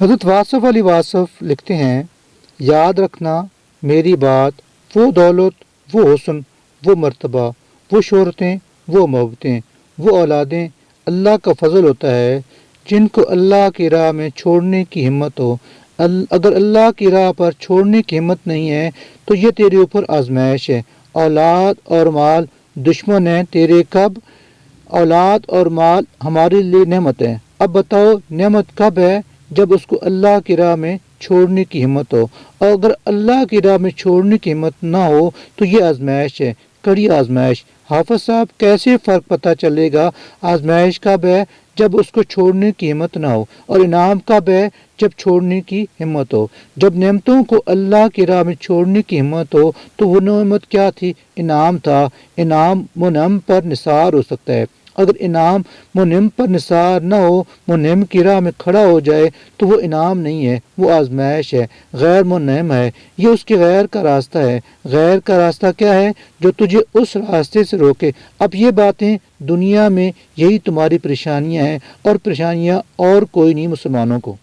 حضرت واصف علی واصف لکھتے ہیں، یاد رکھنا میری بات، وہ دولت، وہ حسن، وہ مرتبہ، وہ شہرتیں، وہ محبتیں، وہ اولادیں اللہ کا فضل ہوتا ہے جن کو اللہ کی راہ میں چھوڑنے کی ہمت ہو۔ اگر اللہ کی راہ پر چھوڑنے کی ہمت نہیں ہے تو یہ تیرے اوپر آزمائش ہے۔ اولاد اور مال دشمن ہیں تیرے، کب؟ اولاد اور مال ہمارے لیے نعمت ہے، اب بتاؤ نعمت کب ہے؟ جب اس کو اللہ کی راہ میں چھوڑنے کی ہمت ہو، اور اگر اللہ کی راہ میں چھوڑنے کی ہمت نہ ہو تو یہ آزمائش ہے، کڑی آزمائش۔ حافظ صاحب کیسے فرق پتہ چلے گا آزمائش کب ہے؟ جب اس کو چھوڑنے کی ہمت نہ ہو، اور انعام کب ہے؟ جب چھوڑنے کی ہمت ہو۔ جب نعمتوں کو اللہ کی راہ میں چھوڑنے کی ہمت ہو تو وہ نعمت کیا تھی؟ انعام تھا۔ انعام منعم پر نثار ہو سکتا ہے، اگر انعام منعم پر نثار نہ ہو، منعم کی راہ میں کھڑا ہو جائے تو وہ انعام نہیں ہے، وہ آزمائش ہے، غیر منعم ہے، یہ اس کے غیر کا راستہ ہے۔ غیر کا راستہ کیا ہے؟ جو تجھے اس راستے سے روکے۔ اب یہ باتیں دنیا میں یہی تمہاری پریشانیاں ہیں، اور پریشانیاں اور کوئی نہیں مسلمانوں کو۔